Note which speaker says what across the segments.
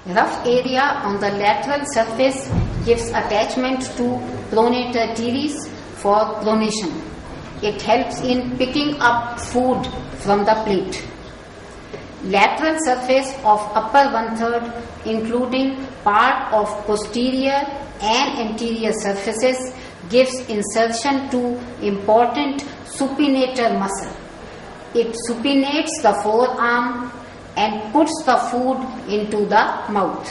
Speaker 1: Rough area on the lateral surface gives attachment to pronator teres for pronation. It helps in picking up food from the plate. Lateral surface of upper 1/3, including part of posterior and anterior surfaces, gives insertion to important supinator muscle. It supinates the forearm and puts the food into the mouth.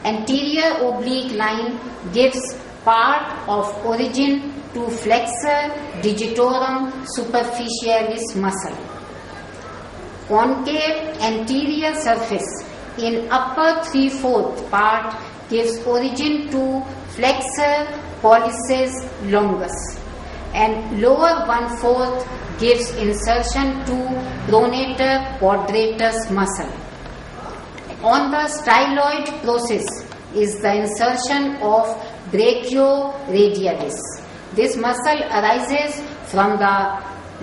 Speaker 1: Anterior oblique line gives part of origin to flexor digitorum superficialis muscle. Concave anterior surface in upper 3/4 part gives origin to flexor pollicis longus, and lower 1/4 gives insertion to pronator quadratus muscle. On the styloid process is the insertion of brachioradialis. This muscle arises from the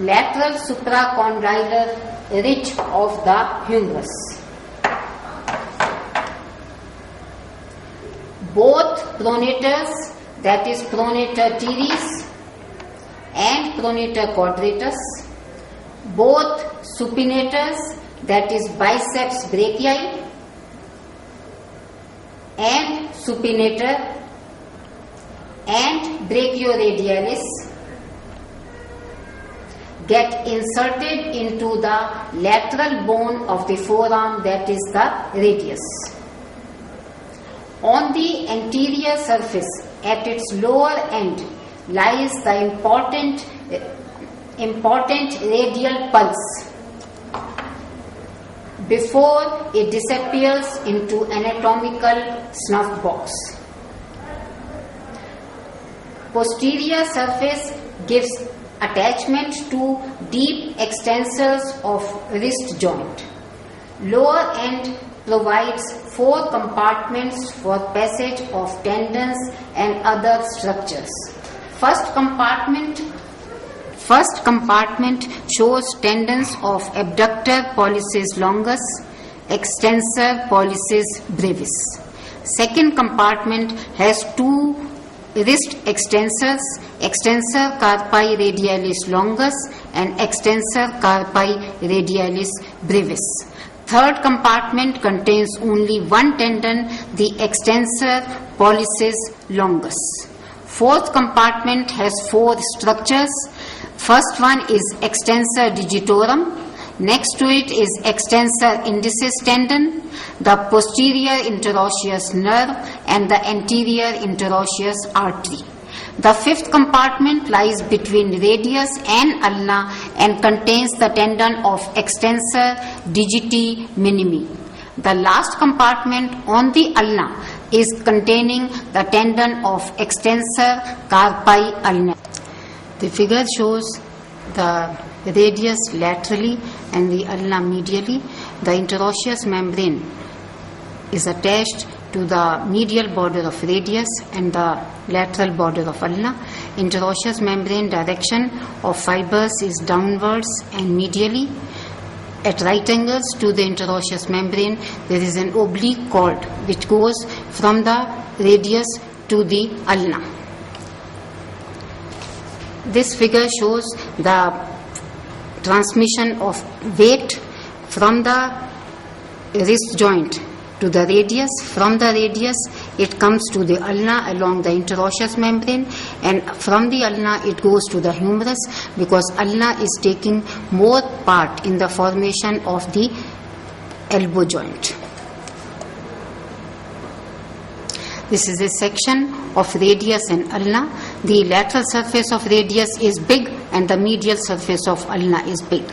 Speaker 1: lateral supracondylar ridge of the humerus. Both pronators, that is pronator teres and pronator quadratus, both supinators, that is biceps brachii and supinator, and brachioradialis get inserted into the lateral bone of the forearm, that is the radius. On the anterior surface at its lower end lies the important radial pulse before it disappears into anatomical snuff box. Posterior surface gives attachment to deep extensors of wrist joint. Lower end provides 4 compartments for passage of tendons and other structures. First compartment shows tendons of abductor pollicis longus, extensor pollicis brevis. Second compartment has 2 wrist extensors, extensor carpi radialis longus and extensor carpi radialis brevis. Third compartment contains only one tendon, the extensor pollicis longus. Fourth compartment has 4 structures. First one is extensor digitorum. Next to it is extensor indicis tendon, the posterior interosseous nerve and the anterior interosseous artery. The fifth compartment lies between radius and ulna and contains the tendon of extensor digiti minimi. The last compartment on the ulna is containing the tendon of extensor carpi ulna. The figure shows the radius laterally and the ulna medially. The interosseous membrane is attached to the medial border of radius and the lateral border of ulna. Interosseous membrane direction of fibers is downwards and medially. At right angles to the interosseous membrane, there is an oblique cord which goes from the radius to the ulna. This figure shows the transmission of weight from the wrist joint to the radius. From the radius it comes to the ulna along the interosseous membrane, and from the ulna it goes to the humerus, because ulna is taking more part in the formation of the elbow joint. This is a section of radius and ulna. The lateral surface of radius is big and the medial surface of ulna is big.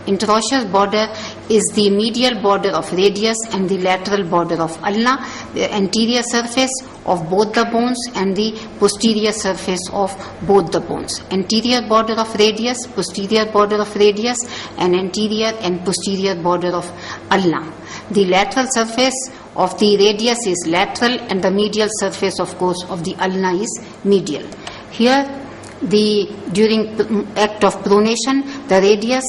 Speaker 1: Interosseous border is the medial border of radius and the lateral border of ulna, the anterior surface of both the bones and the posterior surface of both the bones. Anterior border of radius, posterior border of radius, and anterior and posterior border of ulna. The lateral surface of the radius is lateral and the medial surface, of course, of the ulna is medial. Here, during act of pronation, the radius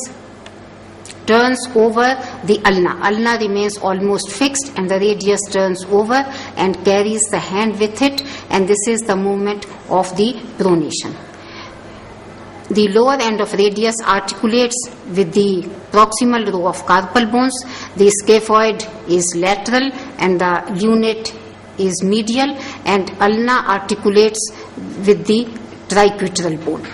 Speaker 1: turns over the ulna. Ulna remains almost fixed and the radius turns over and carries the hand with it, and this is the movement of the pronation. The lower end of radius articulates with the proximal row of carpal bones. The scaphoid is lateral and the lunate is medial, and ulna articulates with the triquetral bone.